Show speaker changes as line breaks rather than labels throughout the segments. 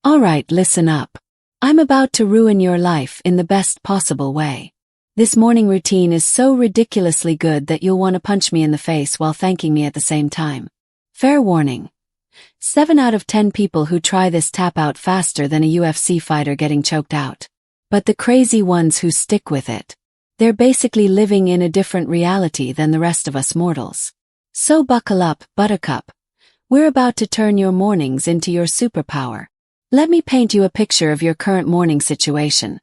Alright, listen up. I'm about to ruin your life in the best possible way. This morning routine is so ridiculously good that you'll want to punch me in the face while thanking me at the same time. Fair warning. 7 out of 10 people who try this tap out faster than a UFC fighter getting choked out. But the crazy ones who stick with it, they're basically living in a different reality than the rest of us mortals. So buckle up, Buttercup. We're about to turn your mornings into your superpower. Let me paint you a picture of your current morning situation.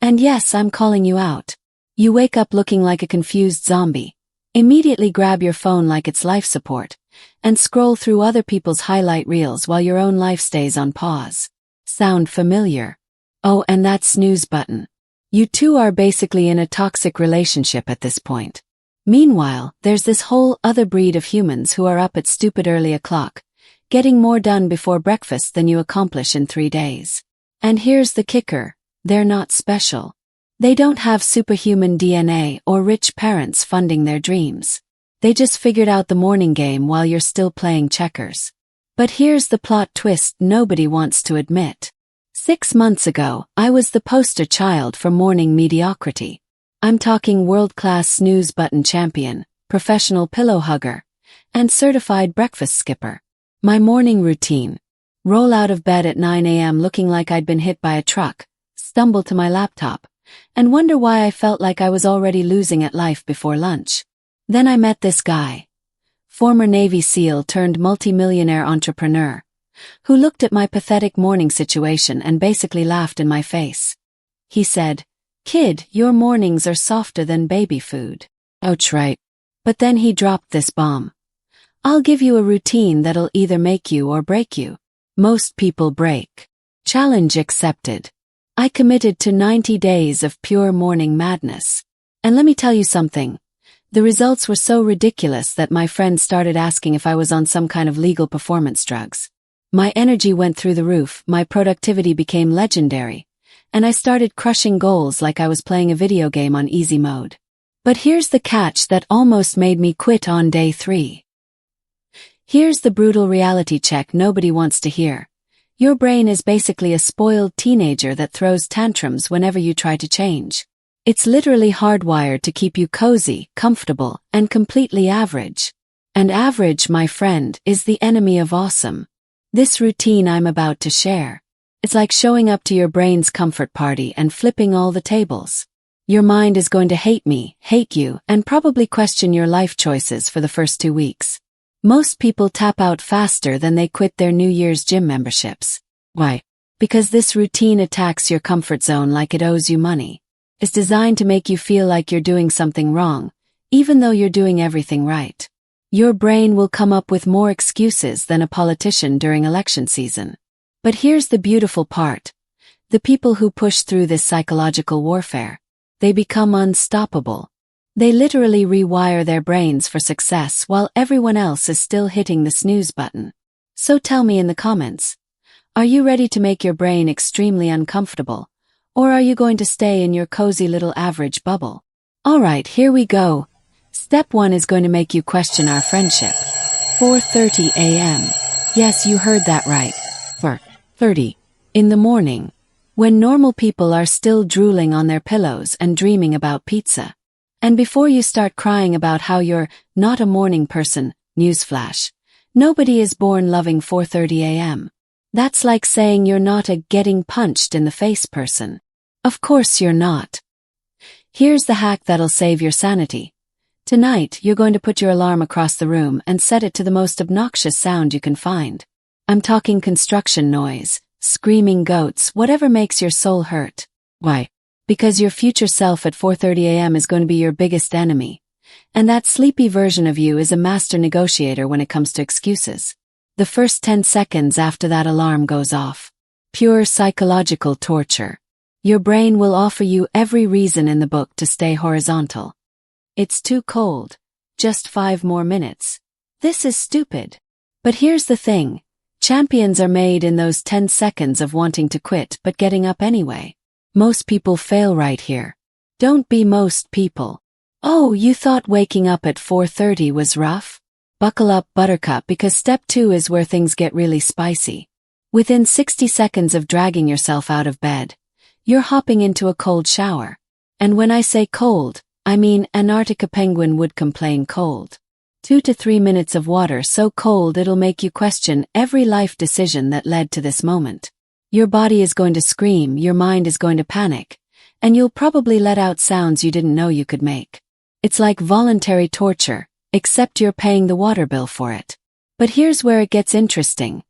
And yes, I'm calling you out. You wake up looking like a confused zombie. Immediately grab your phone like it's life support, and scroll through other people's highlight reels while your own life stays on pause. Sound familiar? Oh, and that snooze button. You two are basically in a toxic relationship at this point. Meanwhile, there's this whole other breed of humans who are up at stupid early o'clock, getting more done before breakfast than you accomplish in 3 days. And here's the kicker, they're not special. They don't have superhuman DNA or rich parents funding their dreams. They just figured out the morning game while you're still playing checkers. But here's the plot twist nobody wants to admit. 6 months ago, I was the poster child for morning mediocrity. I'm talking world-class snooze button champion, professional pillow hugger, and certified breakfast skipper. My morning routine. Roll out of bed at 9 a.m. looking like I'd been hit by a truck, stumble to my laptop, and wonder why I felt like I was already losing at life before lunch. Then I met this guy, former Navy SEAL turned multi-millionaire entrepreneur, who looked at my pathetic morning situation and basically laughed in my face. He said, "Kid, your mornings are softer than baby food." Ouch, right? But then he dropped this bomb. "I'll give you a routine that'll either make you or break you." Most people break. Challenge accepted. I committed to 90 days of pure morning madness. And let me tell you something. The results were so ridiculous that my friends started asking if I was on some kind of legal performance drugs. My energy went through the roof, my productivity became legendary, and I started crushing goals like I was playing a video game on easy mode. But here's the catch that almost made me quit on day 3. Here's the brutal reality check nobody wants to hear. Your brain is basically a spoiled teenager that throws tantrums whenever you try to change. It's literally hardwired to keep you cozy, comfortable, and completely average. And average, my friend, is the enemy of awesome. This routine I'm about to share. It's like showing up to your brain's comfort party and flipping all the tables. Your mind is going to hate me, hate you, and probably question your life choices for the first 2 weeks. Most people tap out faster than they quit their New Year's gym memberships. Why? Because this routine attacks your comfort zone like it owes you money. It's designed to make you feel like you're doing something wrong, even though you're doing everything right. Your brain will come up with more excuses than a politician during election season. But here's the beautiful part. The people who push through this psychological warfare, they become unstoppable. They literally rewire their brains for success while everyone else is still hitting the snooze button. So tell me in the comments, are you ready to make your brain extremely uncomfortable, or are you going to stay in your cozy little average bubble? Alright, here we go. Step 1 is going to make you question our friendship. 4:30 a.m. Yes, you heard that right. 4:30 in the morning, when normal people are still drooling on their pillows and dreaming about pizza. And before you start crying about how you're not a morning person, newsflash, nobody is born loving 4:30 a.m. That's like saying you're not a getting punched in the face person. Of course you're not. Here's the hack that'll save your sanity. Tonight, you're going to put your alarm across the room and set it to the most obnoxious sound you can find. I'm talking construction noise, screaming goats, whatever makes your soul hurt. Why? Because your future self at 4:30 a.m. is going to be your biggest enemy. And that sleepy version of you is a master negotiator when it comes to excuses. The first 10 seconds after that alarm goes off. Pure psychological torture. Your brain will offer you every reason in the book to stay horizontal. It's too cold. Just 5 more minutes. This is stupid. But here's the thing. Champions are made in those 10 seconds of wanting to quit but getting up anyway. Most people fail right here. Don't be most people. Oh, you thought waking up at 4:30 was rough? Buckle up, Buttercup, because step 2 is where things get really spicy. Within 60 seconds of dragging yourself out of bed, you're hopping into a cold shower. And when I say cold, I mean Antarctica penguin would complain cold. 2 to 3 minutes of water so cold it'll make you question every life decision that led to this moment. Your body is going to scream, your mind is going to panic, and you'll probably let out sounds you didn't know you could make. It's like voluntary torture, except you're paying the water bill for it. But here's where it gets interesting.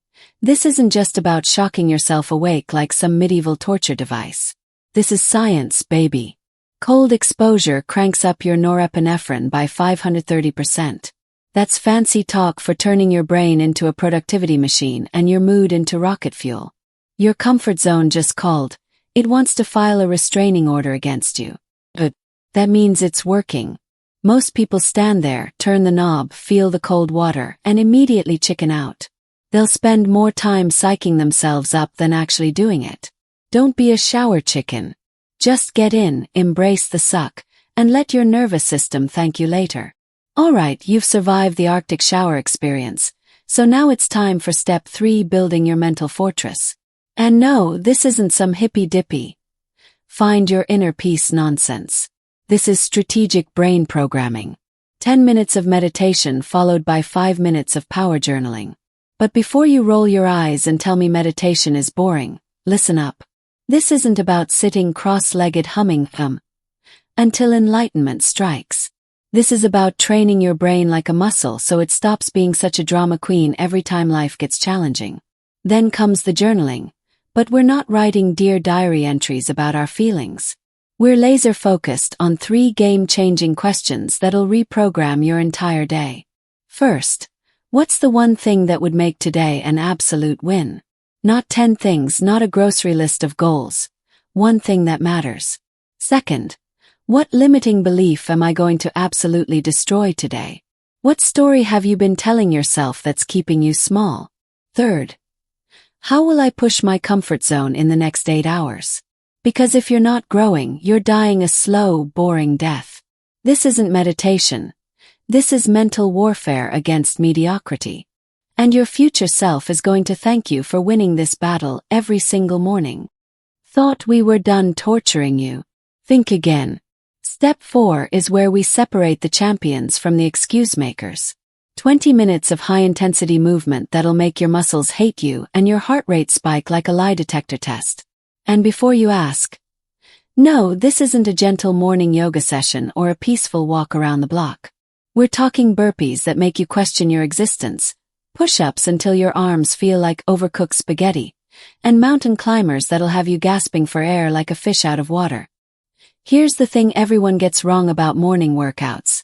This isn't just about shocking yourself awake like some medieval torture device. This is science, baby. Cold exposure cranks up your norepinephrine by 530%. That's fancy talk for turning your brain into a productivity machine and your mood into rocket fuel. Your comfort zone just called. It wants to file a restraining order against you. But that means it's working. Most people stand there, turn the knob, feel the cold water, and immediately chicken out. They'll spend more time psyching themselves up than actually doing it. Don't be a shower chicken. Just get in, embrace the suck, and let your nervous system thank you later. Alright, you've survived the Arctic shower experience, so now it's time for step 3, building your mental fortress. And no, this isn't some hippy-dippy find your inner peace nonsense. This is strategic brain programming. 10 minutes of meditation followed by 5 minutes of power journaling. But before you roll your eyes and tell me meditation is boring, listen up. This isn't about sitting cross-legged humming until enlightenment strikes. This is about training your brain like a muscle so it stops being such a drama queen every time life gets challenging. Then comes the journaling. But we're not writing Dear Diary entries about our feelings. We're laser-focused on 3 game-changing questions that'll reprogram your entire day. First, what's the one thing that would make today an absolute win? Not 10 things, not a grocery list of goals. One thing that matters. Second, what limiting belief am I going to absolutely destroy today? What story have you been telling yourself that's keeping you small? Third, how will I push my comfort zone in the next 8 hours? Because if you're not growing, you're dying a slow, boring death. This isn't meditation. This is mental warfare against mediocrity. And your future self is going to thank you for winning this battle every single morning. Thought we were done torturing you? Think again. Step 4 is where we separate the champions from the excuse makers. 20 minutes of high-intensity movement that'll make your muscles hate you and your heart rate spike like a lie detector test. And before you ask, no, this isn't a gentle morning yoga session or a peaceful walk around the block. We're talking burpees that make you question your existence, push-ups until your arms feel like overcooked spaghetti, and mountain climbers that'll have you gasping for air like a fish out of water. Here's the thing everyone gets wrong about morning workouts.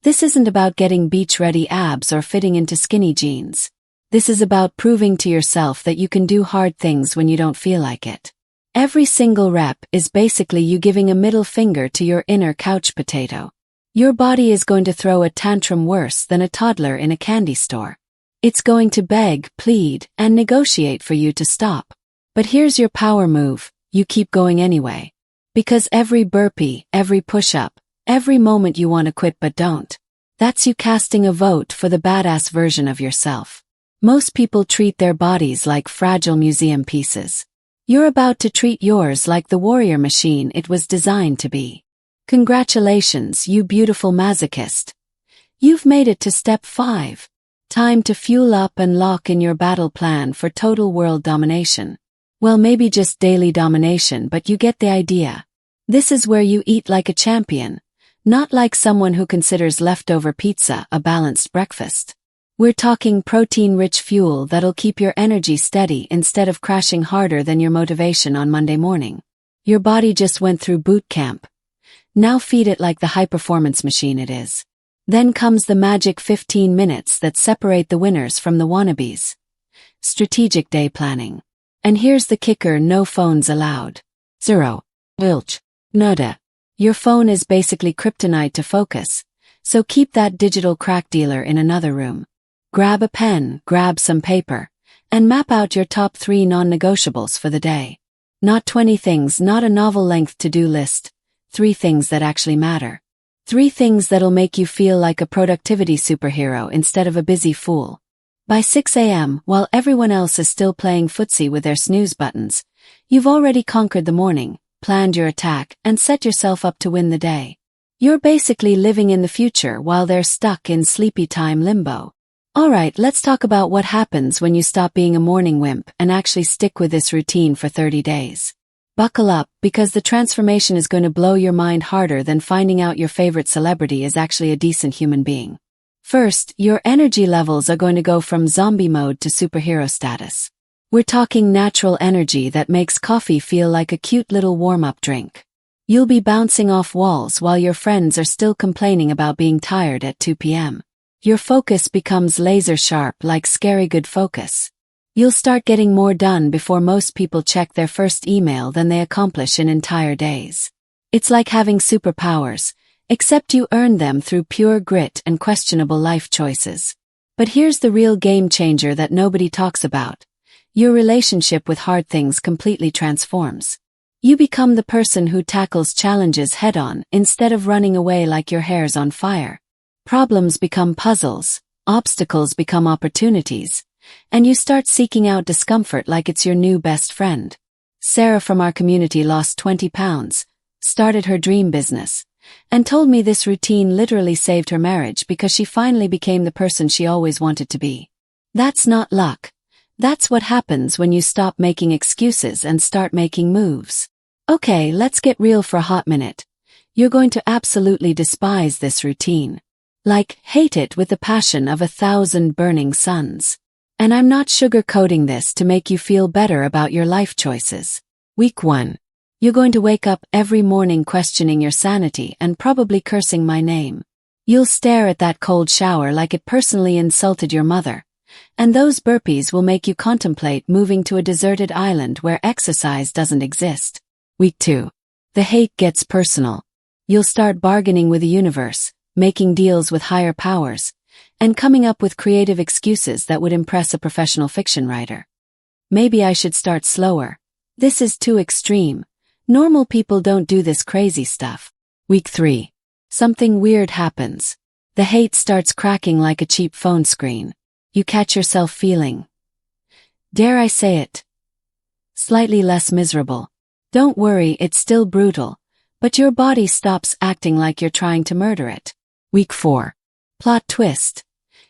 This isn't about getting beach-ready abs or fitting into skinny jeans. This is about proving to yourself that you can do hard things when you don't feel like it. Every single rep is basically you giving a middle finger to your inner couch potato. Your body is going to throw a tantrum worse than a toddler in a candy store. It's going to beg, plead, and negotiate for you to stop. But here's your power move, you keep going anyway. Because every burpee, every push-up, every moment you want to quit but don't. That's you casting a vote for the badass version of yourself. Most people treat their bodies like fragile museum pieces. You're about to treat yours like the warrior machine it was designed to be. Congratulations, you beautiful masochist. You've made it to step 5. Time to fuel up and lock in your battle plan for total world domination. Well, maybe just daily domination, but you get the idea. This is where you eat like a champion. Not like someone who considers leftover pizza a balanced breakfast. We're talking protein-rich fuel that'll keep your energy steady instead of crashing harder than your motivation on Monday morning. Your body just went through boot camp. Now feed it like the high-performance machine it is. Then comes the magic 15 minutes that separate the winners from the wannabes. Strategic day planning. And here's the kicker, no phones allowed. 0. Zilch. Nada. Your phone is basically kryptonite to focus, so keep that digital crack dealer in another room. Grab a pen, grab some paper, and map out your top 3 non-negotiables for the day. Not 20 things, not a novel-length to-do list. 3 things that actually matter. 3 things that'll make you feel like a productivity superhero instead of a busy fool. By 6 a.m., while everyone else is still playing footsie with their snooze buttons, you've already conquered the morning, planned your attack, and set yourself up to win the day. You're basically living in the future while they're stuck in sleepy time limbo. Alright, let's talk about what happens when you stop being a morning wimp and actually stick with this routine for 30 days. Buckle up, because the transformation is going to blow your mind harder than finding out your favorite celebrity is actually a decent human being. First, your energy levels are going to go from zombie mode to superhero status. We're talking natural energy that makes coffee feel like a cute little warm-up drink. You'll be bouncing off walls while your friends are still complaining about being tired at 2 p.m. Your focus becomes laser sharp, like scary good focus. You'll start getting more done before most people check their first email than they accomplish in entire days. It's like having superpowers, except you earn them through pure grit and questionable life choices. But here's the real game changer that nobody talks about. Your relationship with hard things completely transforms. You become the person who tackles challenges head-on instead of running away like your hair's on fire. Problems become puzzles, obstacles become opportunities, and you start seeking out discomfort like it's your new best friend. Sarah from our community lost 20 pounds, started her dream business, and told me this routine literally saved her marriage because she finally became the person she always wanted to be. That's not luck. That's what happens when you stop making excuses and start making moves. Okay, let's get real for a hot minute. You're going to absolutely despise this routine. Like, hate it with the passion of 1,000 burning suns. And I'm not sugarcoating this to make you feel better about your life choices. Week 1. You're going to wake up every morning questioning your sanity and probably cursing my name. You'll stare at that cold shower like it personally insulted your mother. And those burpees will make you contemplate moving to a deserted island where exercise doesn't exist. Week 2. The hate gets personal. You'll start bargaining with the universe, making deals with higher powers, and coming up with creative excuses that would impress a professional fiction writer. Maybe I should start slower. This is too extreme. Normal people don't do this crazy stuff. Week 3. Something weird happens. The hate starts cracking like a cheap phone screen. You catch yourself feeling, dare I say it, slightly less miserable. Don't worry, it's still brutal, but your body stops acting like you're trying to murder it. Week 4. Plot twist.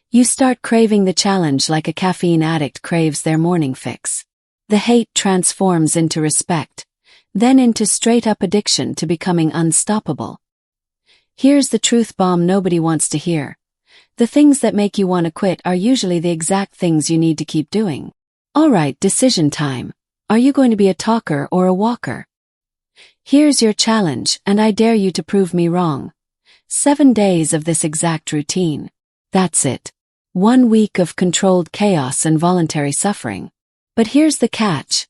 You start craving the challenge like a caffeine addict craves their morning fix. The hate transforms into respect, then into straight-up addiction to becoming unstoppable. Here's the truth bomb nobody wants to hear. The things that make you want to quit are usually the exact things you need to keep doing. Alright, decision time. Are you going to be a talker or a walker? Here's your challenge, and I dare you to prove me wrong. 7 days of this exact routine. That's it. 1 week of controlled chaos and voluntary suffering. But here's the catch.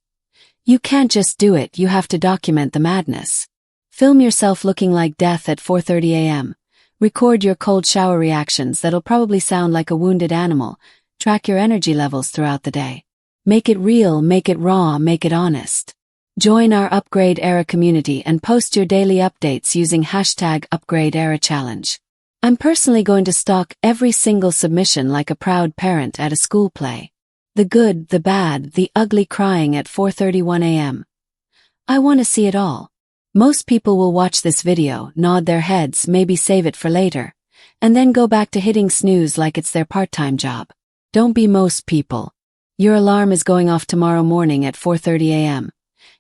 You can't just do it, you have to document the madness. Film yourself looking like death at 4:30 a.m. Record your cold shower reactions that'll probably sound like a wounded animal. Track your energy levels throughout the day. Make it real, make it raw, make it honest. Join our Upgrade Era community and post your daily updates using #UpgradeEraChallenge. I'm personally going to stalk every single submission like a proud parent at a school play. The good, the bad, the ugly crying at 4:31 a.m. I want to see it all. Most people will watch this video, nod their heads, maybe save it for later, and then go back to hitting snooze like it's their part-time job. Don't be most people. Your alarm is going off tomorrow morning at 4:30 a.m.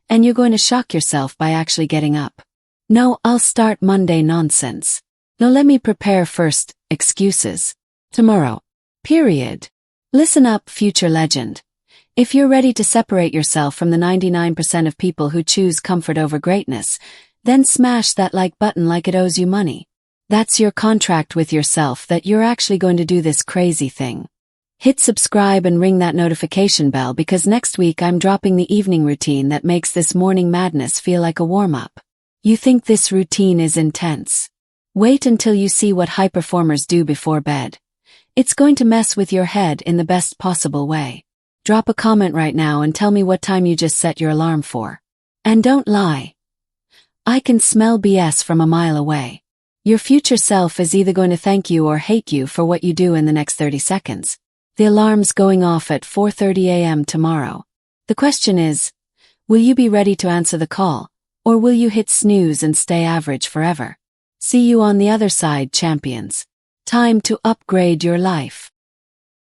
and you're going to shock yourself by actually getting up. No, I'll start Monday nonsense. No, let me prepare first, excuses. Tomorrow. Period. Listen up, future legend. If you're ready to separate yourself from the 99% of people who choose comfort over greatness, then smash that like button like it owes you money. That's your contract with yourself that you're actually going to do this crazy thing. Hit subscribe and ring that notification bell because next week I'm dropping the evening routine that makes this morning madness feel like a warm-up. You think this routine is intense? Wait until you see what high performers do before bed. It's going to mess with your head in the best possible way. Drop a comment right now and tell me what time you just set your alarm for. And don't lie. I can smell BS from a mile away. Your future self is either going to thank you or hate you for what you do in the next 30 seconds. The alarm's going off at 4:30 a.m. tomorrow. The question is, will you be ready to answer the call, or will you hit snooze and stay average forever? See you on the other side, champions. Time to upgrade your life.